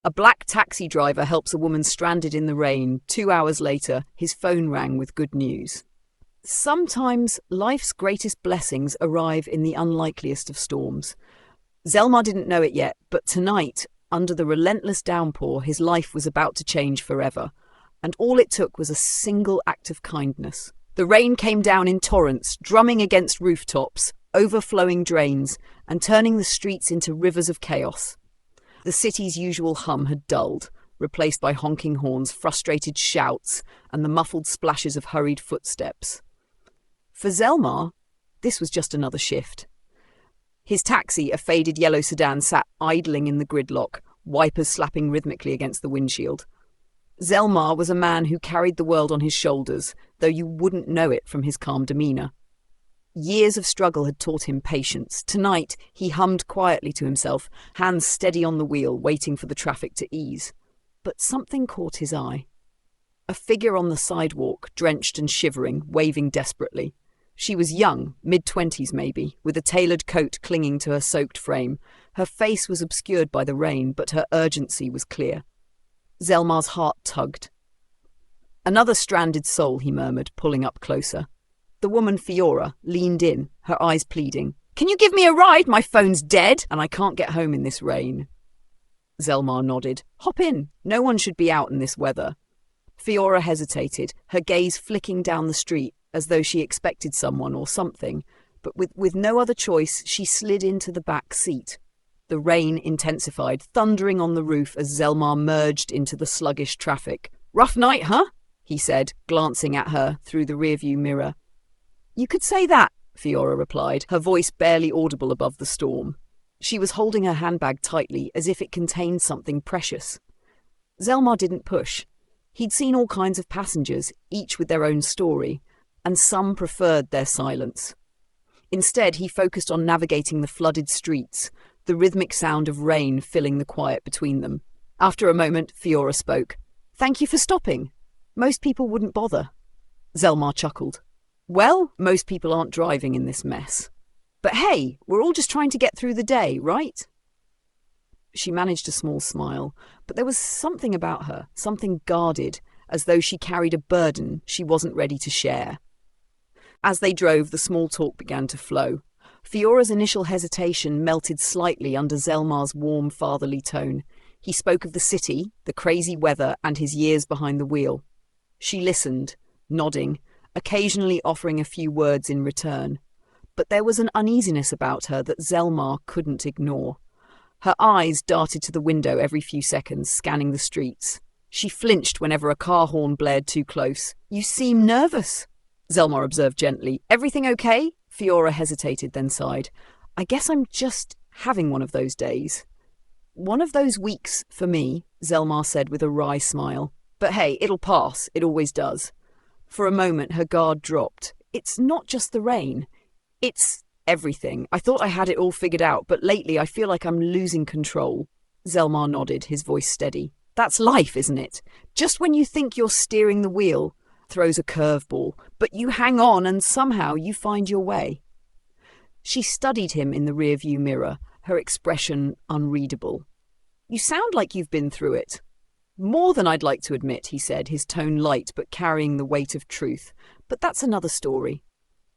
A black taxi driver helps a woman stranded in the rain. 2 hours later, his phone rang with good news. Sometimes life's greatest blessings arrive in the unlikeliest of storms. Zelmar didn't know it yet, but tonight, under the relentless downpour, his life was about to change forever. And all it took was a single act of kindness. The rain came down in torrents, drumming against rooftops, overflowing drains, and turning the streets into rivers of chaos. The city's usual hum had dulled, replaced by honking horns, frustrated shouts, and the muffled splashes of hurried footsteps. For Zelmar, this was just another shift. His taxi, a faded yellow sedan, sat idling in the gridlock, wipers slapping rhythmically against the windshield. Zelmar was a man who carried the world on his shoulders, though you wouldn't know it from his calm demeanour. Years of struggle had taught him patience. Tonight, he hummed quietly to himself, hands steady on the wheel, waiting for the traffic to ease. But something caught his eye. A figure on the sidewalk, drenched and shivering, waving desperately. She was young, mid-20s maybe, with a tailored coat clinging to her soaked frame. Her face was obscured by the rain, but her urgency was clear. Zelmar's heart tugged. "Another stranded soul," he murmured, pulling up closer. The woman Fiora leaned in, her eyes pleading. "Can you give me a ride? My phone's dead, and I can't get home in this rain." Zelmar nodded. "Hop in. No one should be out in this weather." Fiora hesitated, her gaze flicking down the street, as though she expected someone or something, but with no other choice, she slid into the back seat. The rain intensified, thundering on the roof as Zelmar merged into the sluggish traffic. "Rough night, huh?" he said, glancing at her through the rearview mirror. "You could say that," Fiora replied, her voice barely audible above the storm. She was holding her handbag tightly, as if it contained something precious. Zelmar didn't push. He'd seen all kinds of passengers, each with their own story, and some preferred their silence. Instead, he focused on navigating the flooded streets, the rhythmic sound of rain filling the quiet between them. After a moment, Fiora spoke. "Thank you for stopping. Most people wouldn't bother." Zelmar chuckled. "Well, most people aren't driving in this mess. But hey, we're all just trying to get through the day, right?" She managed a small smile, but there was something about her, something guarded, as though she carried a burden she wasn't ready to share. As they drove, the small talk began to flow. Fiora's initial hesitation melted slightly under Zelmar's warm, fatherly tone. He spoke of the city, the crazy weather, and his years behind the wheel. She listened, nodding, occasionally offering a few words in return. But there was an uneasiness about her that Zelmar couldn't ignore. Her eyes darted to the window every few seconds, scanning the streets. She flinched whenever a car horn blared too close. "You seem nervous," Zelmar observed gently. "Everything okay?" Fiora hesitated, then sighed. "I guess I'm just having one of those days." "One of those weeks for me," Zelmar said with a wry smile. "But hey, it'll pass. It always does." For a moment, her guard dropped. "It's not just the rain. It's everything. I thought I had it all figured out, but lately I feel like I'm losing control." Zelmar nodded, his voice steady. "That's life, isn't it? Just when you think you're steering the wheel, throws a curveball, but you hang on and somehow you find your way." She studied him in the rearview mirror, her expression unreadable. "You sound like you've been through it." "More than I'd like to admit," he said, his tone light but carrying the weight of truth. "But that's another story."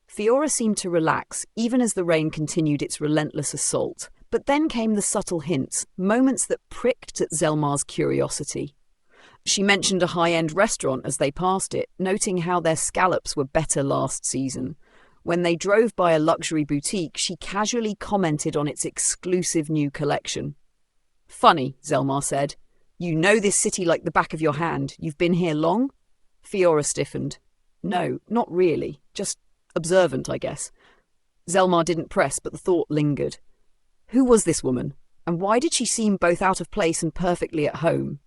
Fiora seemed to relax, even as the rain continued its relentless assault. But then came the subtle hints, moments that pricked at Zelmar's curiosity. She mentioned a high-end restaurant as they passed it, noting how their scallops were better last season. When they drove by a luxury boutique, she casually commented on its exclusive new collection. "Funny," Zelmar said. "You know this city like the back of your hand. You've been here long?" Fiora stiffened. "No, not really. Just observant, I guess." Zelmar didn't press, but the thought lingered. Who was this woman? And why did she seem both out of place and perfectly at home?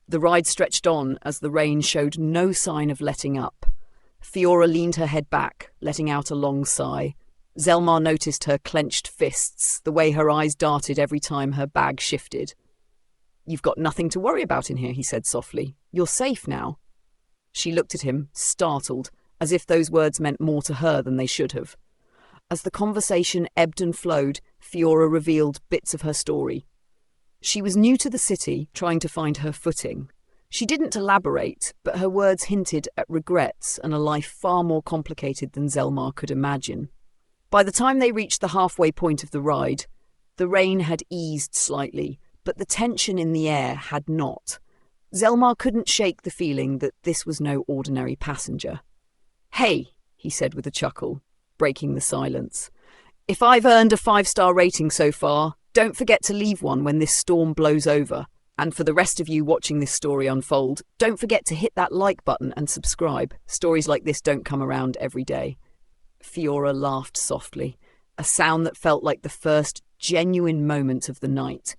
The ride stretched on as the rain showed no sign of letting up. Fiora leaned her head back, letting out a long sigh. Zelmar noticed her clenched fists, the way her eyes darted every time her bag shifted. "You've got nothing to worry about in here," he said softly. "You're safe now." She looked at him, startled, as if those words meant more to her than they should have. As the conversation ebbed and flowed, Fiora revealed bits of her story. She was new to the city, trying to find her footing. She didn't elaborate, but her words hinted at regrets and a life far more complicated than Zelmar could imagine. By the time they reached the halfway point of the ride, the rain had eased slightly, but the tension in the air had not. Zelmar couldn't shake the feeling that this was no ordinary passenger. "Hey," he said with a chuckle, breaking the silence. "If I've earned a 5-star rating so far, don't forget to leave one when this storm blows over. And for the rest of you watching this story unfold, don't forget to hit that like button and subscribe. Stories like this don't come around every day." Fiora laughed softly, a sound that felt like the first genuine moment of the night.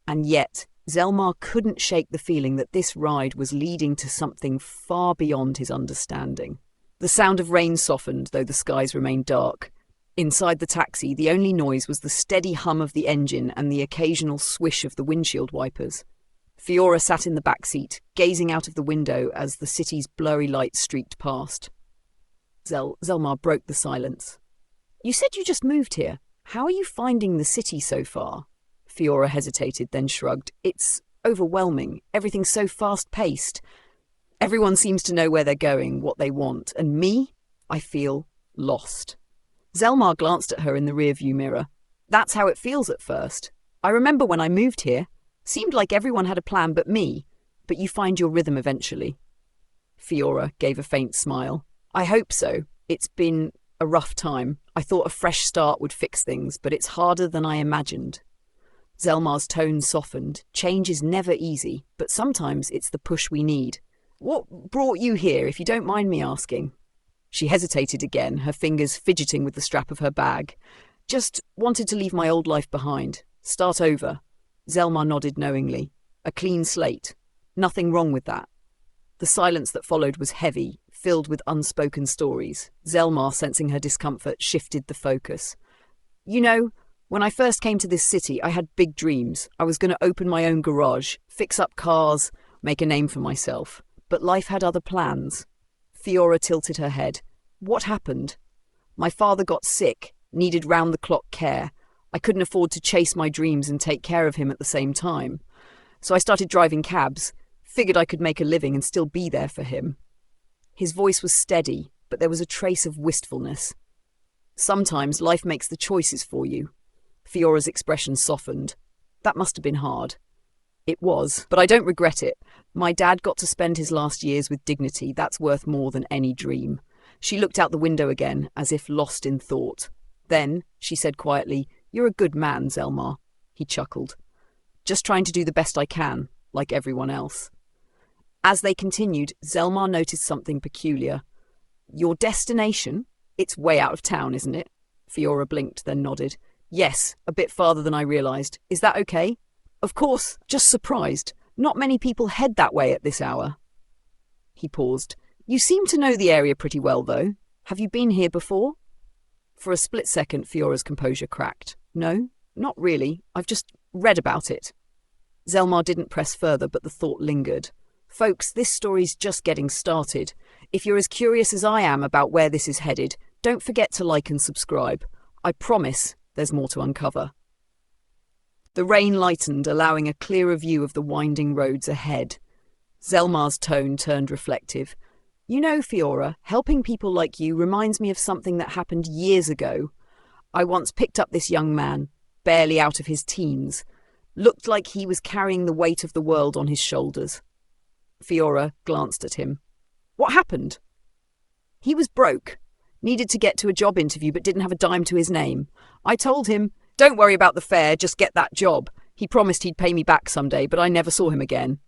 And yet, Zelmar couldn't shake the feeling that this ride was leading to something far beyond his understanding. The sound of rain softened, though the skies remained dark. Inside the taxi, the only noise was the steady hum of the engine and the occasional swish of the windshield wipers. Fiora sat in the back seat, gazing out of the window as the city's blurry lights streaked past. Zelmar broke the silence. "You said you just moved here. How are you finding the city so far?" Fiora hesitated, then shrugged. "It's overwhelming. Everything's so fast-paced. Everyone seems to know where they're going, what they want, and me, I feel lost." Zelmar glanced at her in the rearview mirror. "That's how it feels at first. I remember when I moved here. Seemed like everyone had a plan but me, but you find your rhythm eventually." Fiora gave a faint smile. "I hope so. It's been a rough time. I thought a fresh start would fix things, but it's harder than I imagined." Zelmar's tone softened. Change is never easy, but sometimes it's the push we need. "What brought you here, if you don't mind me asking?" She hesitated again, her fingers fidgeting with the strap of her bag. "Just wanted to leave my old life behind. Start over." Zelmar nodded knowingly. "A clean slate. Nothing wrong with that." The silence that followed was heavy, filled with unspoken stories. Zelmar, sensing her discomfort, shifted the focus. "You know, when I first came to this city, I had big dreams. I was going to open my own garage, fix up cars, make a name for myself. But life had other plans." Fiora tilted her head. "What happened?" "My father got sick, needed round-the-clock care. I couldn't afford to chase my dreams and take care of him at the same time. So I started driving cabs, figured I could make a living and still be there for him." His voice was steady, but there was a trace of wistfulness. "Sometimes life makes the choices for you." Fiora's expression softened. "That must have been hard." "It was, but I don't regret it. My dad got to spend his last years with dignity. That's worth more than any dream." She looked out the window again, as if lost in thought. Then, she said quietly, "You're a good man, Zelmar." He chuckled. "Just trying to do the best I can, like everyone else." As they continued, Zelmar noticed something peculiar. "Your destination? It's way out of town, isn't it?" Fiora blinked, then nodded. "Yes, a bit farther than I realised. Is that okay?" "Of course, just surprised. Not many people head that way at this hour." He paused. "You seem to know the area pretty well, though. Have you been here before?" For a split second, Fiora's composure cracked. "No, not really. I've just read about it." Zelmar didn't press further, but the thought lingered. "Folks, this story's just getting started. If you're as curious as I am about where this is headed, don't forget to like and subscribe. I promise there's more to uncover." The rain lightened, allowing a clearer view of the winding roads ahead. Zelmar's tone turned reflective. "You know, Fiora, helping people like you reminds me of something that happened years ago. I once picked up this young man, barely out of his teens. Looked like he was carrying the weight of the world on his shoulders." Fiora glanced at him. "What happened?" "He was broke. Needed to get to a job interview but didn't have a dime to his name. I told him, 'Don't worry about the fare, just get that job.' He promised he'd pay me back someday, but I never saw him again."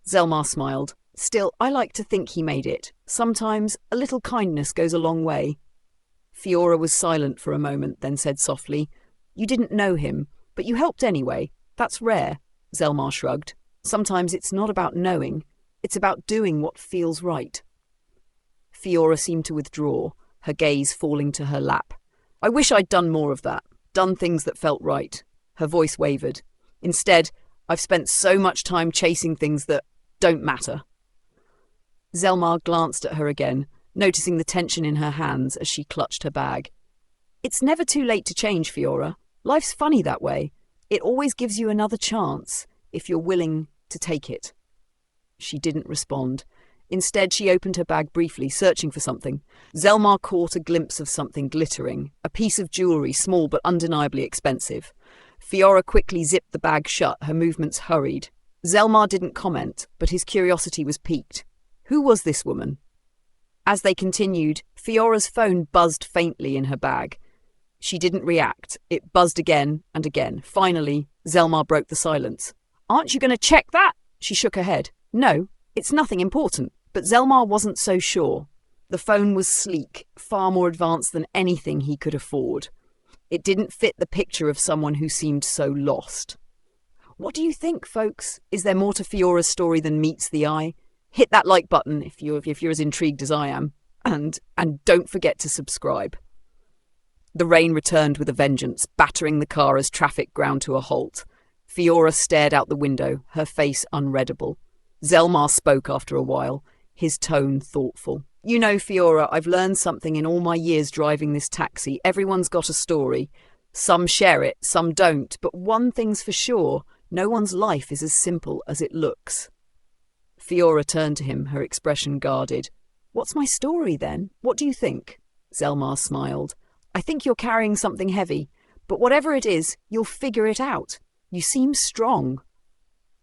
Zelmar smiled. "Still, I like to think he made it. Sometimes a little kindness goes a long way." Fiora was silent for a moment, then said softly, "You didn't know him, but you helped anyway. That's rare." Zelmar shrugged. "Sometimes it's not about knowing. It's about doing what feels right." Fiora seemed to withdraw, her gaze falling to her lap. "I wish I'd done more of that. Done things that felt right." Her voice wavered. "Instead, I've spent so much time chasing things that don't matter." Zelmar glanced at her again, noticing the tension in her hands as she clutched her bag. "It's never too late to change, Fiora. Life's funny that way. It always gives you another chance if you're willing to take it. She didn't respond. Instead, she opened her bag briefly, searching for something. Zelmar caught a glimpse of something glittering, a piece of jewellery, small but undeniably expensive. Fiora quickly zipped the bag shut, her movements hurried. Zelmar didn't comment, but his curiosity was piqued. Who was this woman? As they continued, Fiora's phone buzzed faintly in her bag. She didn't react. It buzzed again and again. Finally, Zelmar broke the silence. "Aren't you going to check that?" She shook her head. "No, it's nothing important." But Zelmar wasn't so sure. The phone was sleek, far more advanced than anything he could afford. It didn't fit the picture of someone who seemed so lost. What do you think, folks? Is there more to Fiora's story than meets the eye? Hit that like button if you're as intrigued as I am. And don't forget to subscribe. The rain returned with a vengeance, battering the car as traffic ground to a halt. Fiora stared out the window, her face unreadable. Zelmar spoke after a while, his tone thoughtful. "You know, Fiora, I've learned something in all my years driving this taxi. Everyone's got a story. Some share it, some don't. But one thing's for sure, no one's life is as simple as it looks." Fiora turned to him, her expression guarded. "What's my story, then? What do you think?" Zelmar smiled. "I think you're carrying something heavy. But whatever it is, you'll figure it out. You seem strong."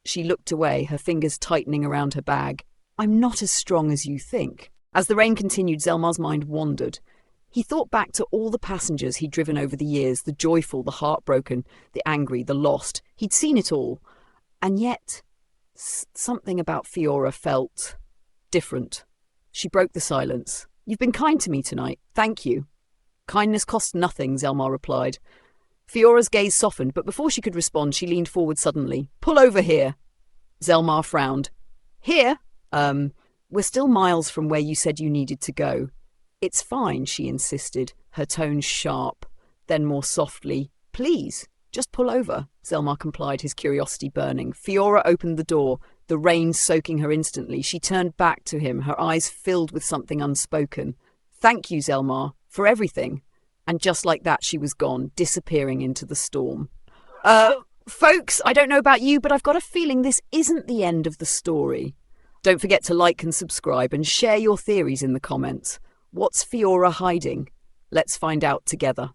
She looked away, her fingers tightening around her bag. "I'm not as strong as you think." As the rain continued, Zelmar's mind wandered. He thought back to all the passengers he'd driven over the years, the joyful, the heartbroken, the angry, the lost. He'd seen it all. And yet, something about Fiora felt different. She broke the silence. "You've been kind to me tonight. Thank you." "Kindness costs nothing," Zelmar replied. Fiora's gaze softened, but before she could respond, she leaned forward suddenly. "Pull over here." Zelmar frowned. "Here? We're still miles from where you said you needed to go." "It's fine," she insisted, her tone sharp. Then more softly, "Please, just pull over." Zelmar complied, his curiosity burning. Fiora opened the door, the rain soaking her instantly. She turned back to him, her eyes filled with something unspoken. "Thank you, Zelmar, for everything." And just like that, she was gone, disappearing into the storm. Folks, I don't know about you, but I've got a feeling this isn't the end of the story. Don't forget to like and subscribe and share your theories in the comments. What's Fiora hiding? Let's find out together.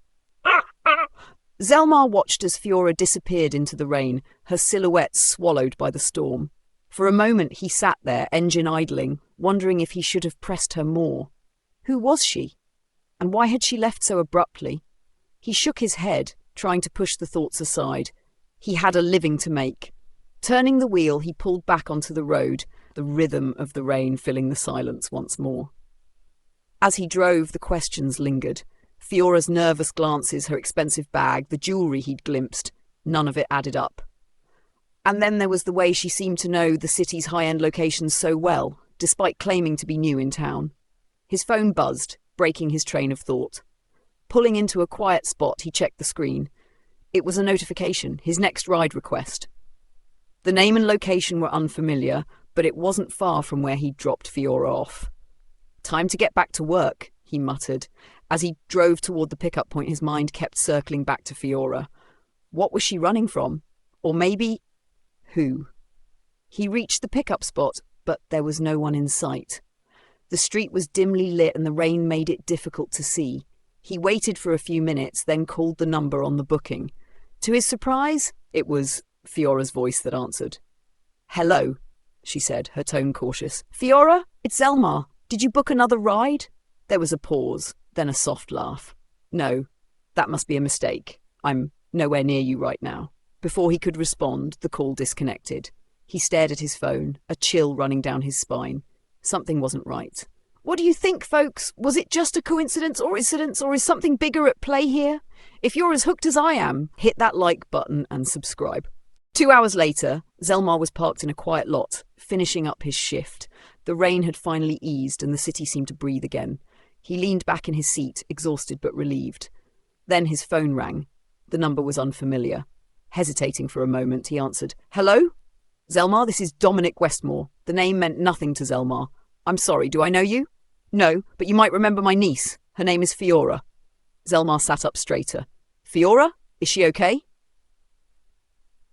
Zelmar watched as Fiora disappeared into the rain, her silhouette swallowed by the storm. For a moment he sat there, engine idling, wondering if he should have pressed her more. Who was she? And why had she left so abruptly? He shook his head, trying to push the thoughts aside. He had a living to make. Turning the wheel, he pulled back onto the road, the rhythm of the rain filling the silence once more. As he drove, the questions lingered. Fiora's nervous glances, her expensive bag, the jewellery he'd glimpsed. None of it added up. And then there was the way she seemed to know the city's high-end locations so well, despite claiming to be new in town. His phone buzzed, breaking his train of thought. Pulling into a quiet spot, he checked the screen. It was a notification, his next ride request. The name and location were unfamiliar, but it wasn't far from where he'd dropped Fiora off. "Time to get back to work," he muttered. As he drove toward the pickup point, his mind kept circling back to Fiora. What was she running from? Or maybe, who? He reached the pickup spot, but there was no one in sight. The street was dimly lit and the rain made it difficult to see. He waited for a few minutes, then called the number on the booking. To his surprise, it was Fiora's voice that answered. "Hello," she said, her tone cautious. "Fiora, it's Zelmar. Did you book another ride?" There was a pause, then a soft laugh. "No, that must be a mistake. I'm nowhere near you right now." Before he could respond, the call disconnected. He stared at his phone, a chill running down his spine. Something wasn't right. What do you think, folks? Was it just a coincidence or is something bigger at play here? If you're as hooked as I am, hit that like button and subscribe. 2 hours later, Zelmar was parked in a quiet lot, finishing up his shift. The rain had finally eased and the city seemed to breathe again. He leaned back in his seat, exhausted but relieved. Then his phone rang. The number was unfamiliar. Hesitating for a moment, he answered, "Hello? Zelmar, this is Dominic Westmore." The name meant nothing to Zelmar. "I'm sorry, do I know you?" "No, but you might remember my niece. Her name is Fiora." Zelmar sat up straighter. "Fiora? Is she okay?"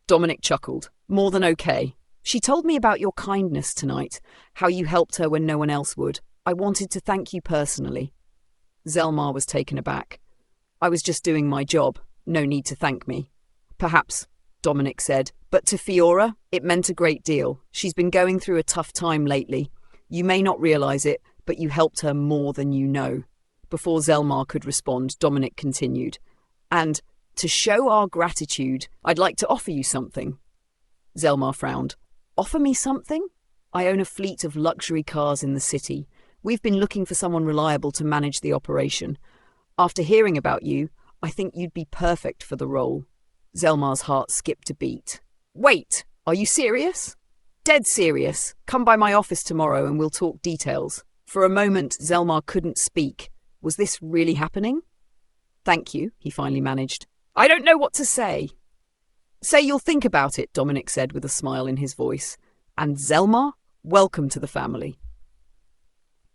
Dominic chuckled. More than okay. She told me about your kindness tonight, how you helped her when no one else would. I wanted to thank you personally. Zelmar was taken aback. I was just doing my job. No need to thank me. Perhaps, Dominic said, but to Fiora, it meant a great deal. She's been going through a tough time lately. You may not realize it, but you helped her more than you know. Before Zelmar could respond, Dominic continued. And to show our gratitude, I'd like to offer you something. Zelmar frowned. Offer me something? I own a fleet of luxury cars in the city. We've been looking for someone reliable to manage the operation. After hearing about you, I think you'd be perfect for the role. Zelmar's heart skipped a beat. Wait, are you serious? Dead serious. Come by my office tomorrow and we'll talk details. For a moment, Zelmar couldn't speak. Was this really happening? Thank you, he finally managed. I don't know what to say. Say you'll think about it, Dominic said with a smile in his voice. And Zelmar, welcome to the family.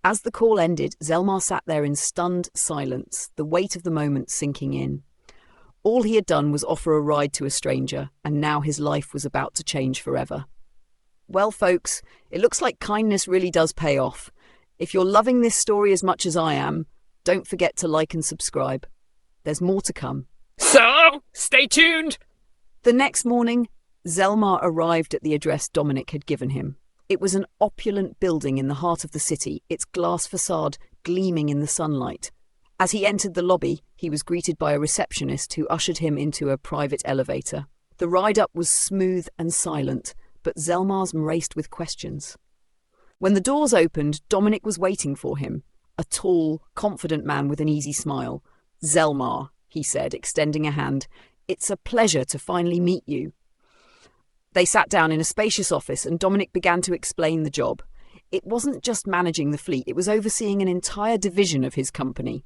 As the call ended, Zelmar sat there in stunned silence, the weight of the moment sinking in. All he had done was offer a ride to a stranger, and now his life was about to change forever. Well, folks, it looks like kindness really does pay off. If you're loving this story as much as I am, don't forget to like and subscribe. There's more to come. So, stay tuned! The next morning, Zelmar arrived at the address Dominic had given him. It was an opulent building in the heart of the city, its glass facade gleaming in the sunlight. As he entered the lobby, he was greeted by a receptionist who ushered him into a private elevator. The ride up was smooth and silent, but Zelmar's raced with questions. When the doors opened, Dominic was waiting for him, a tall, confident man with an easy smile. Zelmar, he said, extending a hand. It's a pleasure to finally meet you. They sat down in a spacious office and Dominic began to explain the job. It wasn't just managing the fleet, it was overseeing an entire division of his company.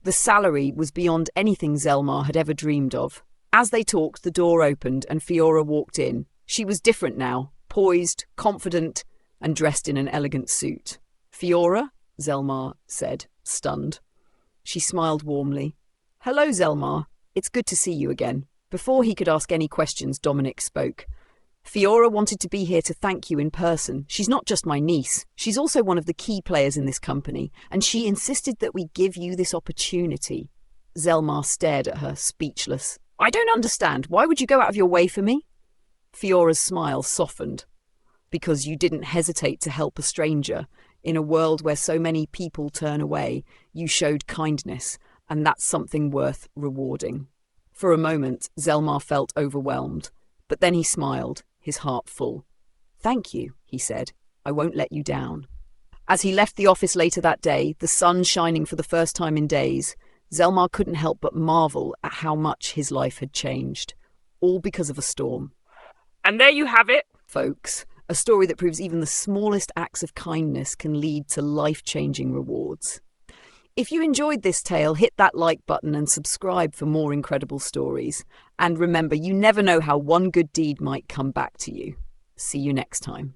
The salary was beyond anything Zelmar had ever dreamed of. As they talked, the door opened and Fiora walked in. She was different now, poised, confident, and dressed in an elegant suit. Fiora? Zelmar said, stunned. She smiled warmly. Hello, Zelmar. It's good to see you again. Before he could ask any questions, Dominic spoke. Fiora wanted to be here to thank you in person. She's not just my niece. She's also one of the key players in this company, and she insisted that we give you this opportunity. Zelmar stared at her, speechless. I don't understand. Why would you go out of your way for me? Fiora's smile softened. Because you didn't hesitate to help a stranger. In a world where so many people turn away, you showed kindness, and that's something worth rewarding. For a moment, Zelmar felt overwhelmed, but then he smiled, his heart full. Thank you, he said. I won't let you down. As he left the office later that day, the sun shining for the first time in days, Zelmar couldn't help but marvel at how much his life had changed. All because of a storm. And there you have it, folks. A story that proves even the smallest acts of kindness can lead to life-changing rewards. If you enjoyed this tale, hit that like button and subscribe for more incredible stories. And remember, you never know how one good deed might come back to you. See you next time.